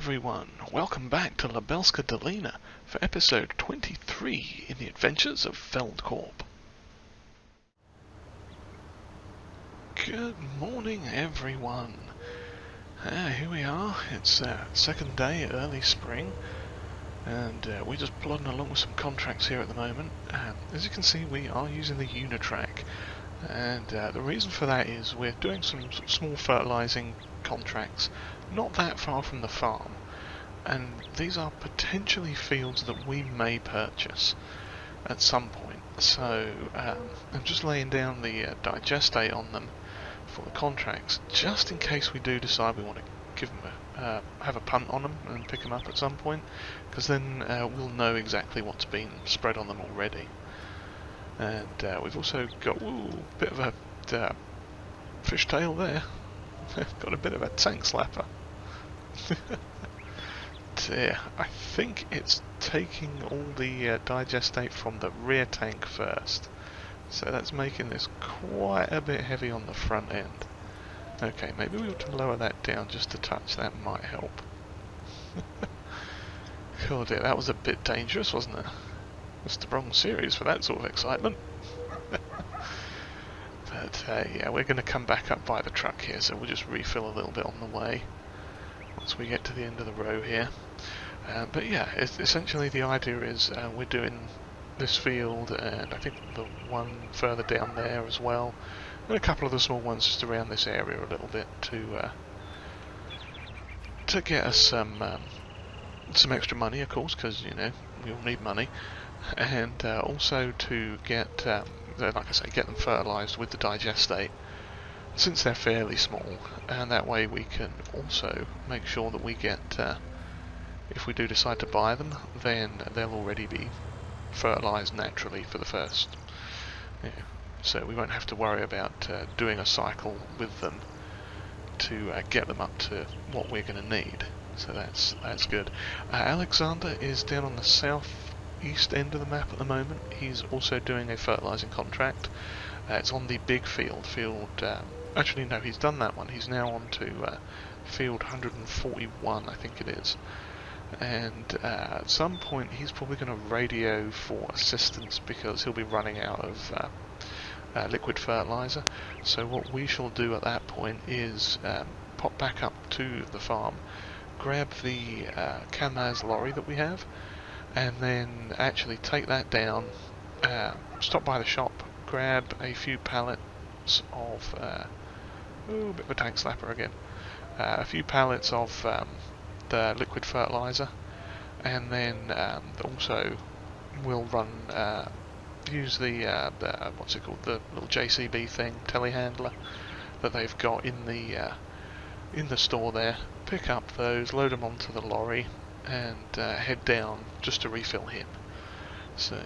everyone, welcome back to Lubelska Dolina for episode 23 in the adventures of Feldkorp. Good morning everyone. Here we are, it's second day, early spring, and we're just plodding along with some contracts here at the moment. As you can see, we are using the Unitrack, and the reason for that is we're doing some small fertilising contracts not that far from the farm, and these are potentially fields that we may purchase at some point. So I'm just laying down the digestate on them for the contracts, just in case we do decide we want to give them have a punt on them and pick them up at some point, because then we'll know exactly what's been spread on them already. And we've also got a bit of a fishtail there. Got a bit of a tank slapper. Dear, I think it's taking all the digestate from the rear tank first, so that's making this quite a bit heavy on the front end. Okay, maybe we ought to lower that down just a touch, that might help. Oh dear, that was a bit dangerous, wasn't it? It's the wrong series for that sort of excitement. But yeah, we're going to come back up by the truck here, so we'll just refill a little bit on the way once we get to the end of the row here. But yeah, essentially the idea is we're doing this field, and I think the one further down there as well, and a couple of the small ones just around this area a little bit to get us some extra money, of course, because you know we all need money, and also to get like I say, get them fertilised with the digestate, since they're fairly small, and that way we can also make sure that we get, if we do decide to buy them, then they'll already be fertilised naturally for the first, so we won't have to worry about doing a cycle with them to get them up to what we're going to need. So that's good. Alexander is down on the southeast end of the map at the moment. He's also doing a fertilising contract. It's on the big field. Actually, no, he's done that one. He's now on to field 141, I think it is. And at some point, he's probably going to radio for assistance because he'll be running out of liquid fertiliser. So what we shall do at that point is pop back up to the farm, grab the Kamaz lorry that we have, and then actually take that down, stop by the shop, grab a few pallets of a bit of a tank slapper again, a few pallets of the liquid fertiliser, and then also we'll run use the what's it called, the little JCB thing, telehandler that they've got in the store there. Pick up those, load them onto the lorry, and head down just to refill him. So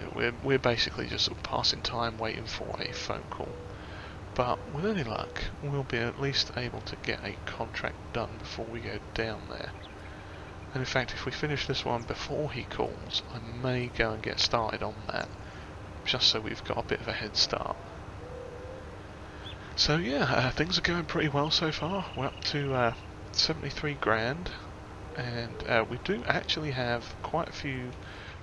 we're basically just sort of passing time waiting for a phone call. But with any luck, we'll be at least able to get a contract done before we go down there. And in fact, if we finish this one before he calls, I may go and get started on that, just so we've got a bit of a head start. So yeah, things are going pretty well so far. We're up to 73 grand, and we do actually have quite a few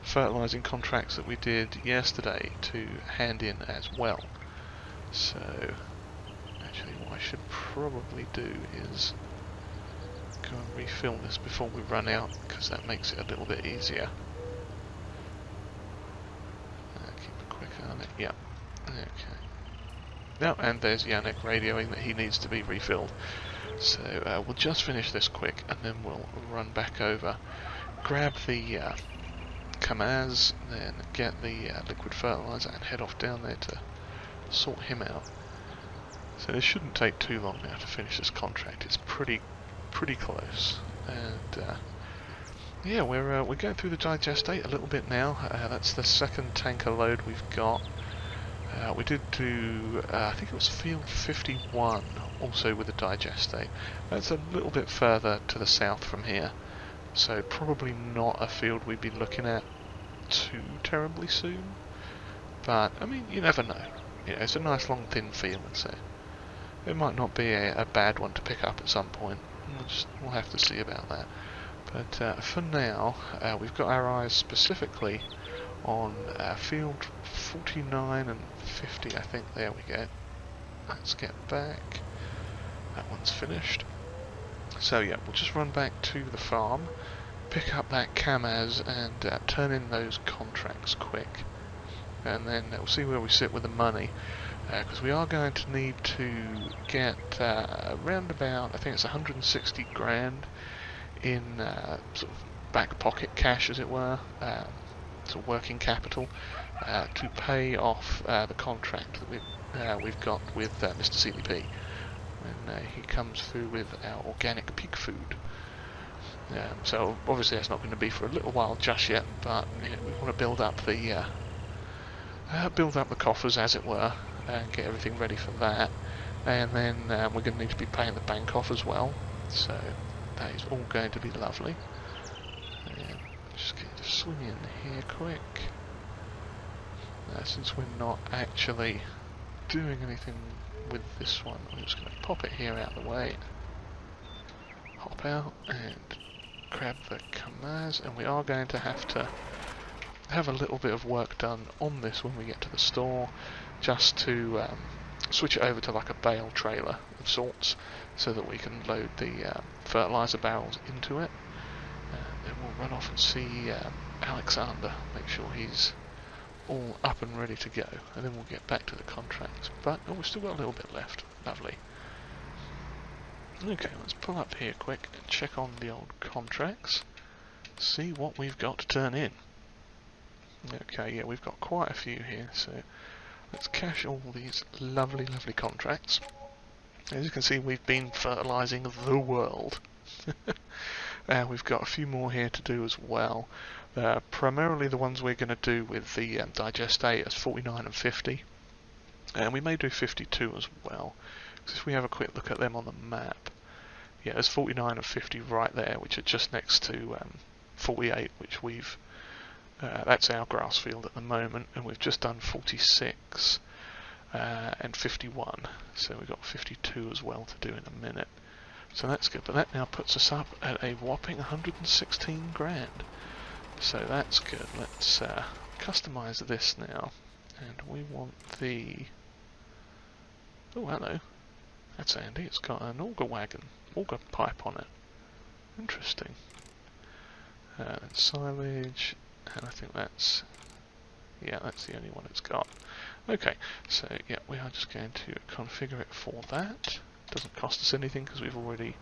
fertilising contracts that we did yesterday to hand in as well. So actually what I should probably do is go and refill this before we run out, because that makes it a little bit easier. Keep it quick on it, yeah. Okay. Now, and there's Yannick radioing that he needs to be refilled. So we'll just finish this quick, and then we'll run back over, grab the Kamaz, then get the liquid fertiliser, and head off down there to sort him out. So this shouldn't take too long now to finish this contract. It's pretty close, and yeah, we're going through the digestate a little bit now. That's the second tanker load we've got. We did do, I think it was field 51, also with the digestate. That's a little bit further to the south from here, so probably not a field we'd be looking at too terribly soon. But, I mean, you never know. It's a nice long thin field, so it might not be a bad one to pick up at some point. We'll have to see about that. But for now, we've got our eyes specifically on field 49 and 50, I think. There we go. Let's get back. That one's finished. So yeah, we'll just run back to the farm, pick up that CAMAZ and turn in those contracts quick. And then we'll see where we sit with the money. Because we are going to need to get around about, I think it's 160 grand in sort of back pocket cash, as it were, sort of working capital, to pay off the contract that we've got with Mr. CDP when he comes through with our organic pig food. So obviously that's not going to be for a little while just yet, but you know, we want to build up the coffers, as it were, and get everything ready for that. And then we're going to need to be paying the bank off as well, so that is all going to be lovely. And just get to swing in here quick. Since we're not actually doing anything with this one, I'm just going to pop it here out of the way, hop out and grab the CAMAZ, and we are going to have a little bit of work done on this when we get to the store, just to switch it over to like a bale trailer of sorts, so that we can load the fertilizer barrels into it. Then we'll run off and see Alexander, make sure he's all up and ready to go, and then we'll get back to the contracts. But we've still got a little bit left. Lovely. Okay, let's pull up here quick and check on the old contracts, see what we've got to turn in. Okay, yeah, we've got quite a few here, so let's cash all these lovely contracts. As you can see, we've been fertilising the world. We've got a few more here to do as well. Primarily the ones we're going to do with the digestate is 49 and 50. And we may do 52 as well, because if we have a quick look at them on the map, yeah, there's 49 and 50 right there, which are just next to 48, which we've that's our grass field at the moment, and we've just done 46 and 51, so we've got 52 as well to do in a minute. So that's good, but that now puts us up at a whopping 116 grand. So that's good. Let's customize this now, and we want the... Oh, hello. That's handy. It's got an auger pipe on it. Interesting. Silage, and I think that's... yeah, that's the only one it's got. Okay, so yeah, we are just going to configure it for that. Doesn't cost us anything because we've already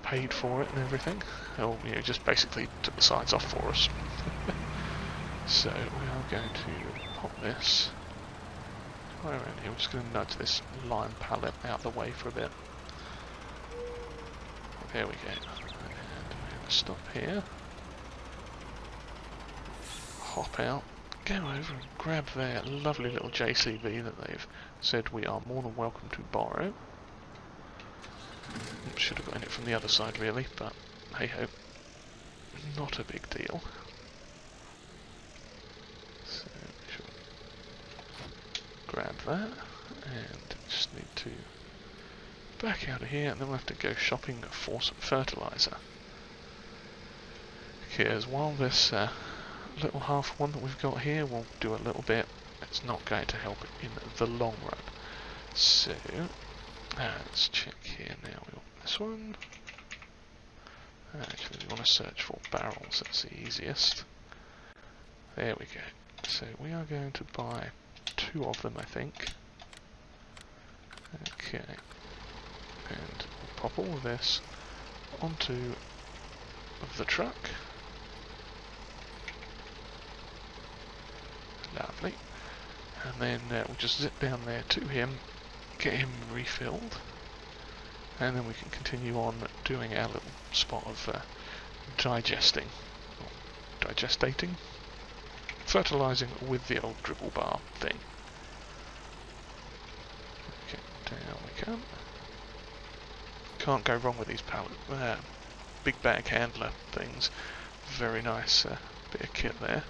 paid for it and everything. Oh, you know, just basically took the sides off for us. So we are going to pop this right around here. We're just going to nudge this lime pallet out of the way for a bit. There we go. And we're going to stop here. Hop out. Go over and grab their lovely little JCB that they've said we are more than welcome to borrow. Should have gotten it from the other side really, but hey ho, not a big deal. So grab that, and just need to back out of here, and then we'll have to go shopping for some fertilizer. Okay, as while this little half one that we've got here will do a little bit, it's not going to help in the long run. So let's check here now. We want this one. Actually, we want to search for barrels. That's the easiest. There we go. So we are going to buy 2 of them, I think. Okay. And we'll pop all of this onto the truck. Lovely. And then we'll just zip down there to him, get him refilled, and then we can continue on doing our little spot of digestating, fertilising with the old dribble bar thing. Okay, down we come. Can't go wrong with these big bag handler things. Very nice bit of kit there.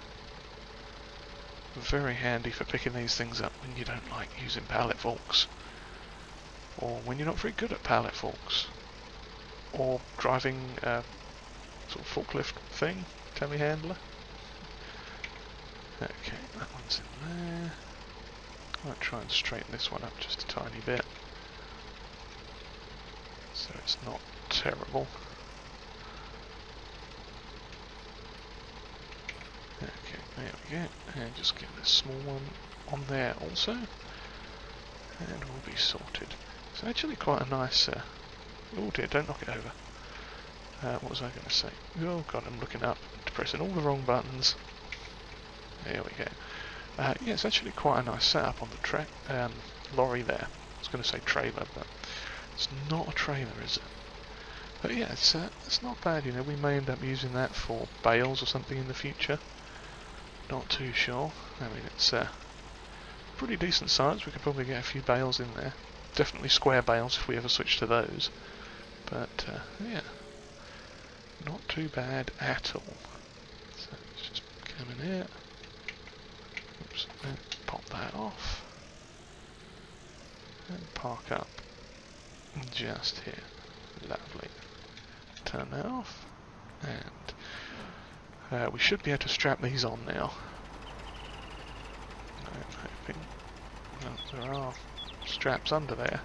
Very handy for picking these things up when you don't like using pallet forks, or when you're not very good at pallet forks, or driving sort of forklift thing, telehandler. Okay, that one's in there. I might try and straighten this one up just a tiny bit, so it's not terrible. Okay, there we go, and just get this small one on there also, and we'll be sorted. It's actually quite a nice, oh dear, don't knock it over. What was I going to say? Oh god, I'm looking up, pressing all the wrong buttons. There we go. Yeah, it's actually quite a nice setup on the lorry there. I was going to say trailer, but it's not a trailer, is it? But yeah, it's not bad, you know. We may end up using that for bales or something in the future. Not too sure. I mean, it's pretty decent size. We could probably get a few bales in there. Definitely square bales if we ever switch to those. But yeah, not too bad at all. So let's just come in here. Oops, and pop that off. And park up just here. Lovely. Turn that off. And we should be able to strap these on now. I'm hoping. Well, there are straps under there.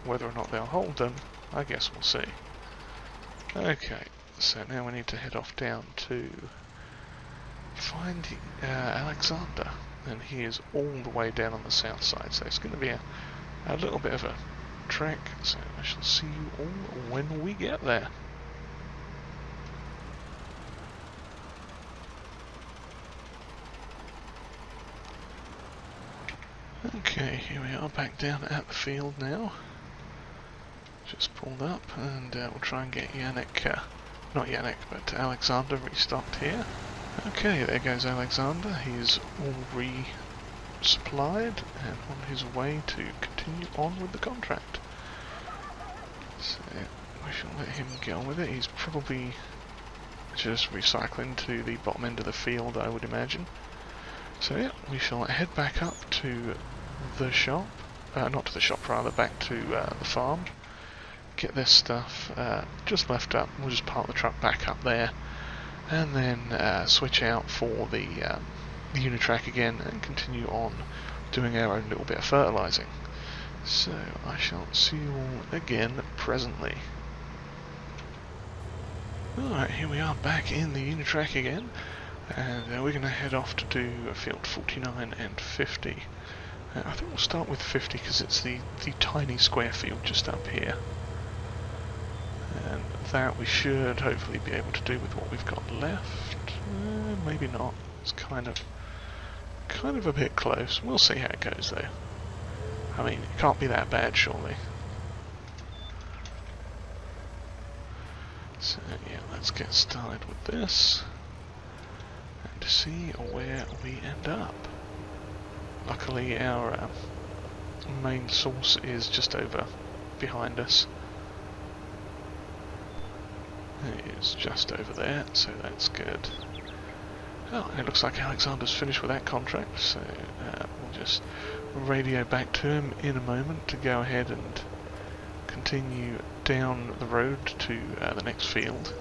Whether or not they'll hold them, I guess we'll see. Okay, so now we need to head off down to find Alexander. And he is all the way down on the south side, so it's going to be a little bit of a trek. So I shall see you all when we get there. Okay, here we are back down at the field now. Just pulled up, and we'll try and get not Yannick, but Alexander restocked here. Okay, there goes Alexander. He's all resupplied and on his way to continue on with the contract. So we shall let him get on with it. He's probably just recycling to the bottom end of the field, I would imagine. So yeah, we shall head back up to the shop, not to the shop rather, back to the farm. Get this stuff just left up. We'll just park the truck back up there, and then switch out for the Unitrack again and continue on doing our own little bit of fertilising. So I shall see you all again presently. Alright, here we are back in the Unitrack again, and we're going to head off to do field 49 and 50. I think we'll start with 50 because it's the tiny square field just up here. And that we should hopefully be able to do with what we've got left. Maybe not. It's kind of a bit close. We'll see how it goes though. I mean, it can't be that bad surely. So yeah, let's get started with this and see where we end up. Luckily our main source is just over behind us. It is just over there, so that's good. Oh, it looks like Alexander's finished with that contract, so we'll just radio back to him in a moment to go ahead and continue down the road to the next field.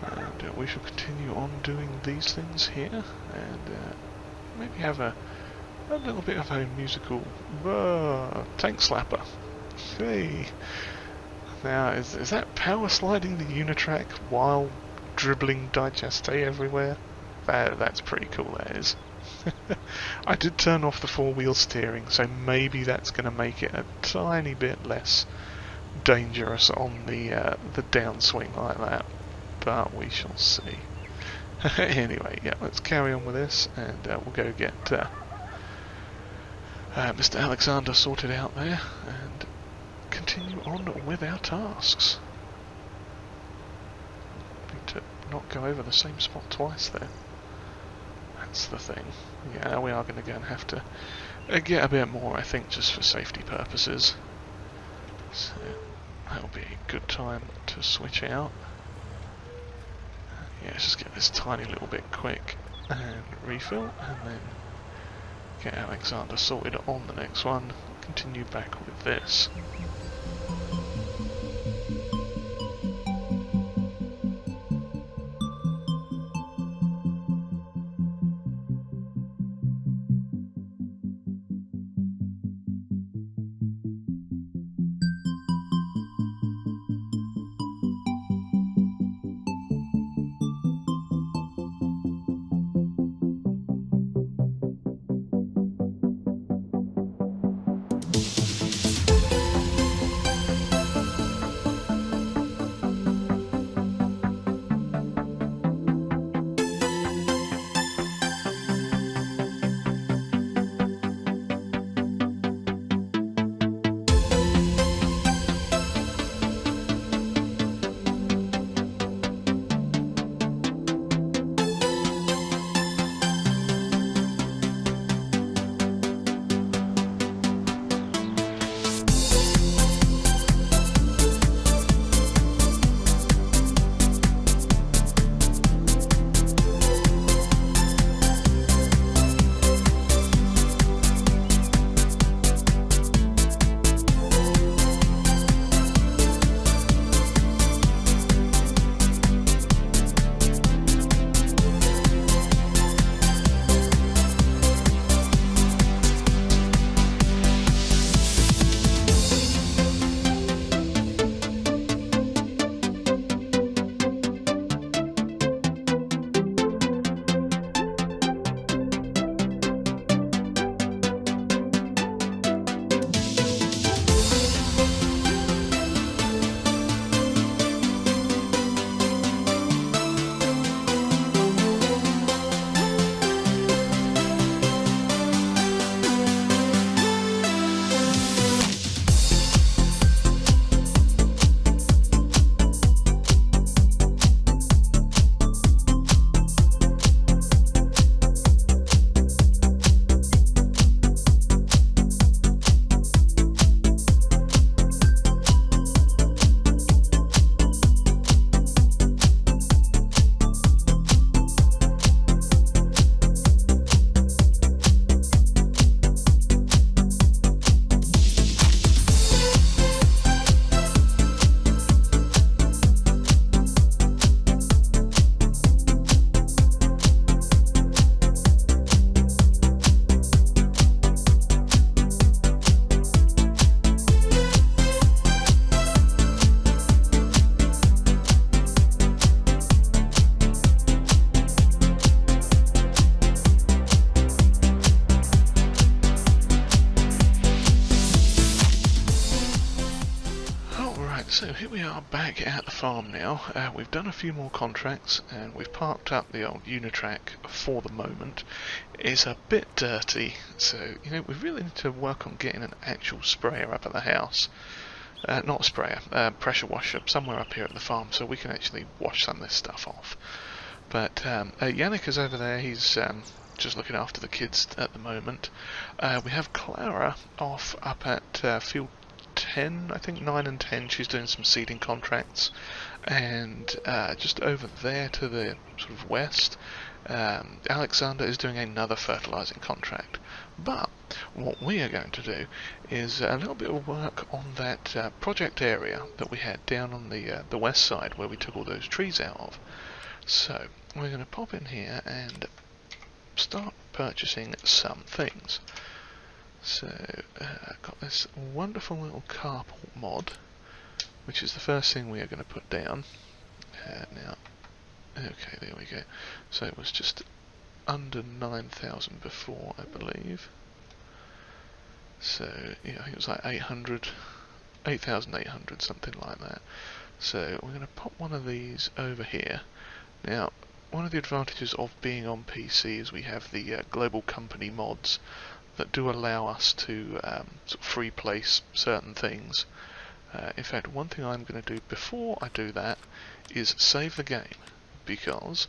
And we shall continue on doing these things here, and maybe have a little bit of a musical tank slapper. Hey! Now, is that power sliding the Unitrack while dribbling digeste everywhere? That's pretty cool, that is. I did turn off the four-wheel steering, so maybe that's going to make it a tiny bit less dangerous on the downswing like that, but we shall see. Anyway, yeah, let's carry on with this, and we'll go get Mr. Alexander sorted out there, and continue on with our tasks. Need to not go over the same spot twice there. That's the thing. Yeah, we are going to go and have to get a bit more, I think, just for safety purposes. So that'll be a good time to switch out. Yeah, let's just get this tiny little bit quick and refill, and then get Alexander sorted on the next one. Continue back with this. So here we are back at the farm now. We've done a few more contracts and we've parked up the old Unitrack for the moment. It's a bit dirty, so we really need to work on getting an actual sprayer up at the house. Not a sprayer, pressure washer somewhere up here at the farm so we can actually wash some of this stuff off. But Yannick is over there, he's just looking after the kids at the moment. We have Clara off up at field 10, I think 9 and 10, she's doing some seeding contracts, and just over there to the sort of west, Alexander is doing another fertilizing contract. But what we are going to do is a little bit of work on that project area that we had down on the west side where we took all those trees out of. So we're going to pop in here and start purchasing some things. So, I've got this wonderful little carport mod, which is the first thing we are going to put down. Now, okay, there we go. So it was just under 9,000 before, I believe. So, yeah, I think it was like 8,800, something like that. So, we're going to pop one of these over here. Now, one of the advantages of being on PC is we have the global company mods that do allow us to sort of free place certain things. In fact, one thing I'm going to do before I do that is save the game, because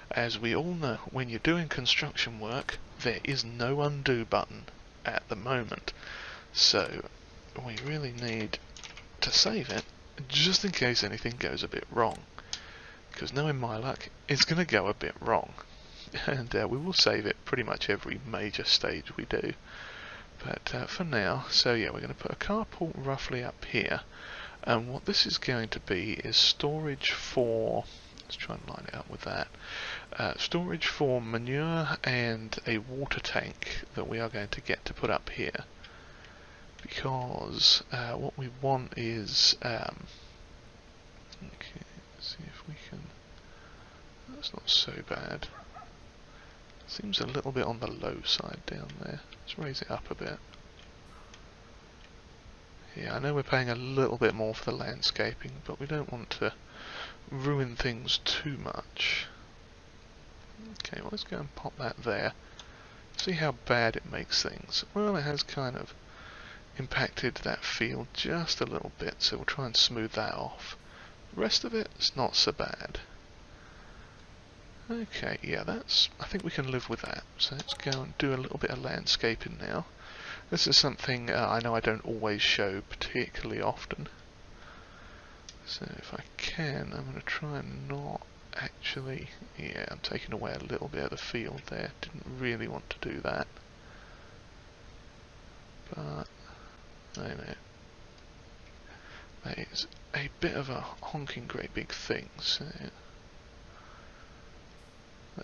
as we all know, when you're doing construction work there is no undo button at the moment, so we really need to save it just in case anything goes a bit wrong, because knowing my luck, it's going to go a bit wrong. And we will save it pretty much every major stage we do. But for now, so yeah, we're going to put a carport roughly up here. And what this is going to be is storage for, let's try and line it up with that, storage for manure and a water tank that we are going to get to put up here. Because what we want is, okay, let's see if we can, that's not so bad. Seems a little bit on the low side down there. Let's raise it up a bit. Yeah, I know we're paying a little bit more for the landscaping, but we don't want to ruin things too much. Okay, well, let's go and pop that there. See how bad it makes things. Well, it has kind of impacted that field just a little bit, so we'll try and smooth that off. The rest of it is not so bad. Okay, yeah, I think we can live with that. So let's go and do a little bit of landscaping now. This is something I know I don't always show particularly often. So if I can, I'm going to try and not actually... Yeah, I'm taking away a little bit of the field there. Didn't really want to do that. But, I know. That is a bit of a honking great big thing, so...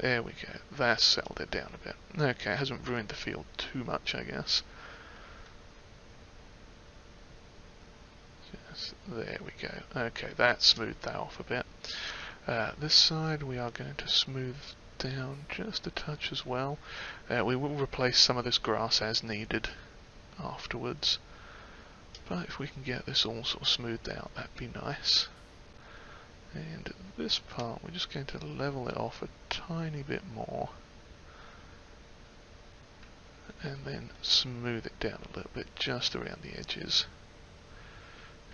There we go. That's settled it down a bit. Okay, it hasn't ruined the field too much, I guess. Just, there we go. Okay, that smoothed that off a bit. This side we are going to smooth down just a touch as well. We will replace some of this grass as needed afterwards. But if we can get this all sort of smoothed out, that'd be nice. And this part, we're just going to level it off a tiny bit more. And then smooth it down a little bit just around the edges.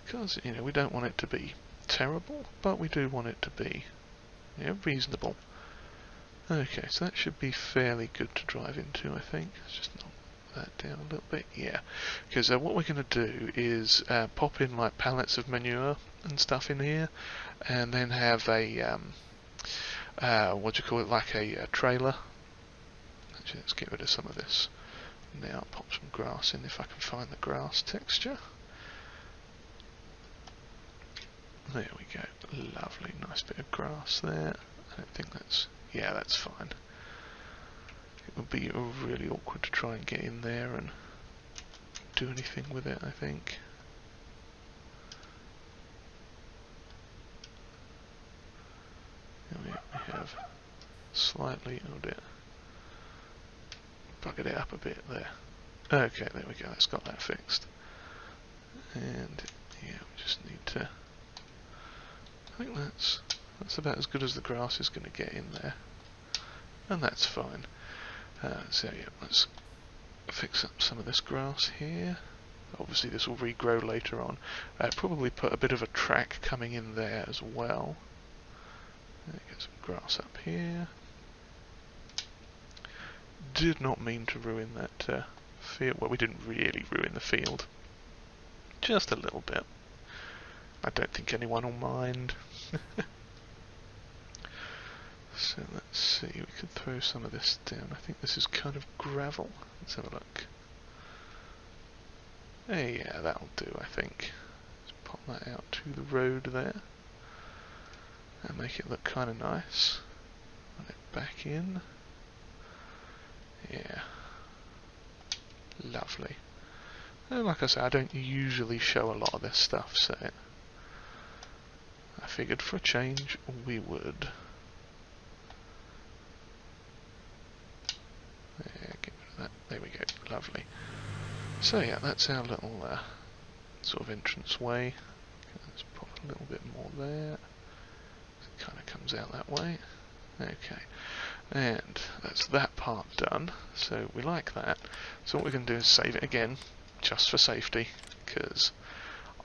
Because, you know, we don't want it to be terrible, but we do want it to be, you know, reasonable. Okay, so that should be fairly good to drive into, I think. Let's just knock that down a little bit. Yeah, because what we're going to do is pop in like pallets of manure and stuff in here, and then have a what do you call it, like a trailer. Actually, let's get rid of some of this now. Pop some grass in if I can find the grass texture. There we go. Lovely, nice bit of grass there. I don't think that's... yeah, that's fine. It would be really awkward to try and get in there and do anything with it, I think. We have slightly, oh dear, buggered it up a bit there. Okay, there we go, that's got that fixed. And yeah, we just need to, I think that's about as good as the grass is going to get in there. And that's fine. So yeah, let's fix up some of this grass here. Obviously this will regrow later on. Probably put a bit of a track coming in there as well. Get some grass up here. Did not mean to ruin that field. Well, we didn't really ruin the field. Just a little bit. I don't think anyone will mind. So let's see, we could throw some of this down. I think this is kind of gravel. Let's have a look. Hey, yeah, that'll do, I think. Let's pop that out to the road there. And make it look kind of nice. Run it back in. Yeah. Lovely. And like I said, I don't usually show a lot of this stuff, so I figured for a change we would. Yeah, get rid of that. There we go. Lovely. So yeah, that's our little sort of entrance way. Let's pop a little bit more there. It kind of comes out that way. Okay. And that's that part done. So we like that. So what we're going to do is save it again, just for safety, because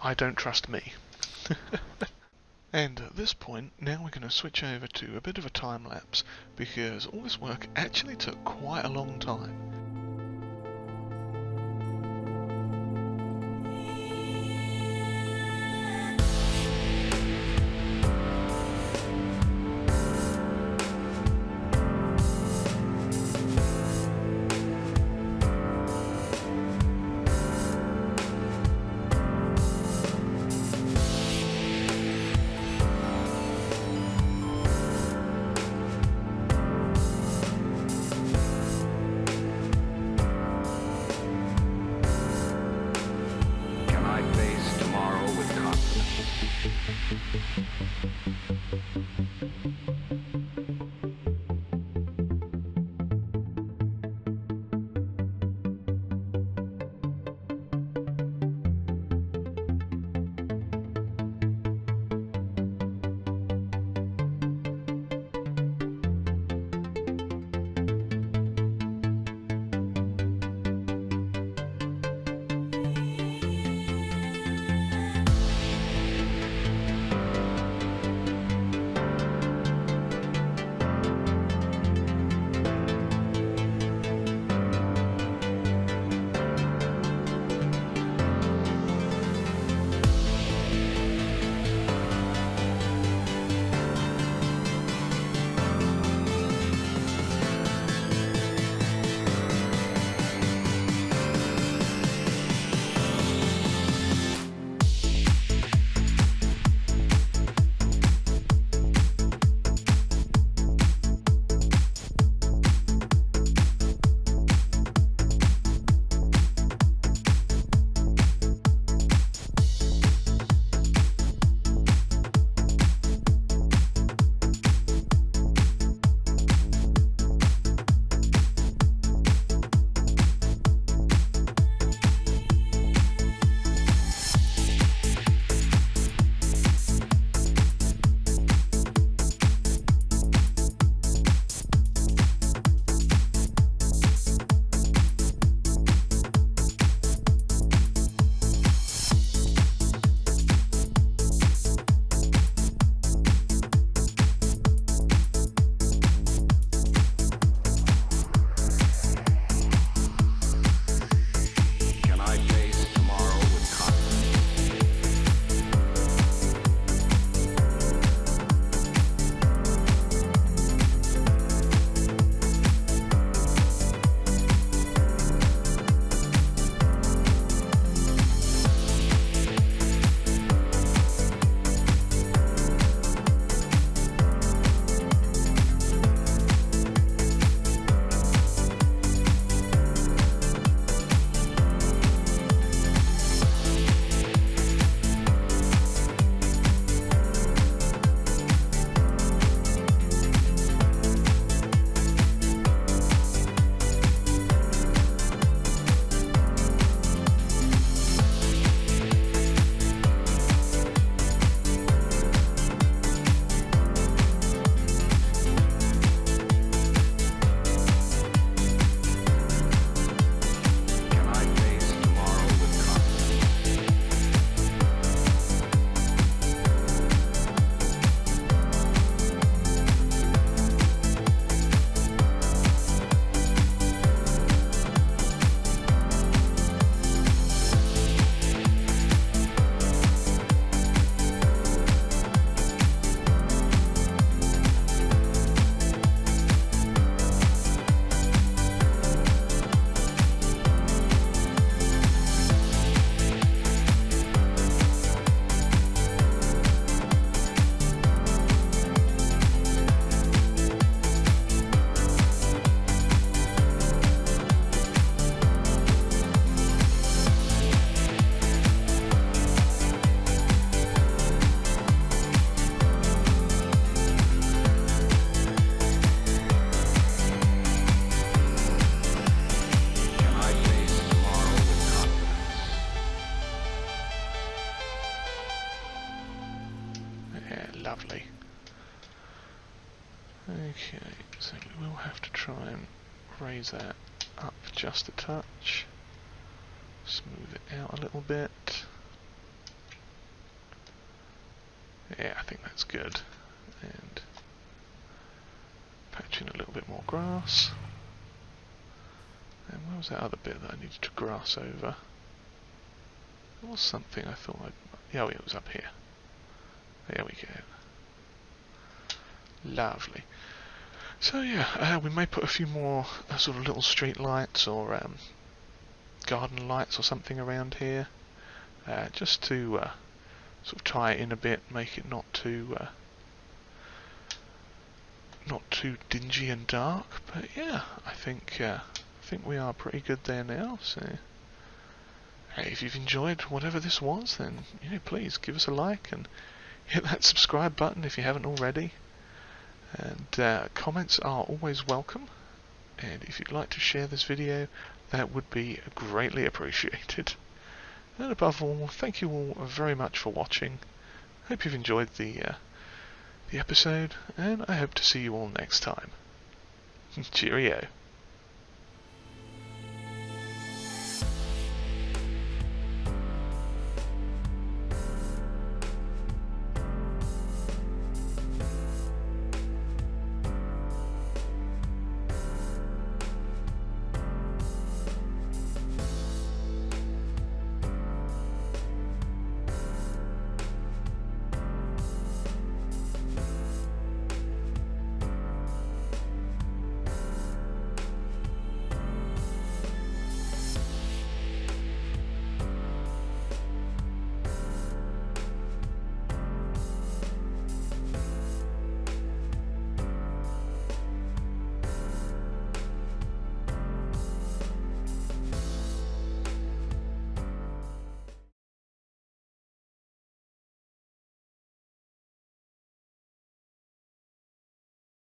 I don't trust me. And at this point, now we're going to switch over to a bit of a time lapse, because all this work actually took quite a long time. Lovely. Okay, so we will have to try and raise that up just a touch. Smooth it out a little bit. Yeah, I think that's good. And patch in a little bit more grass. And where was that other bit that I needed to grass over? There was something I thought I'd... Oh, it was up here. There we go. Lovely. So yeah, we may put a few more sort of little street lights or garden lights or something around here, just to sort of tie it in a bit, make it not too dingy and dark. But yeah, I think we are pretty good there now. So hey, if you've enjoyed whatever this was, then please give us a like and hit that subscribe button if you haven't already. And comments are always welcome. And if you'd like to share this video, that would be greatly appreciated. And above all, thank you all very much for watching. Hope you've enjoyed the episode, and I hope to see you all next time. Cheerio.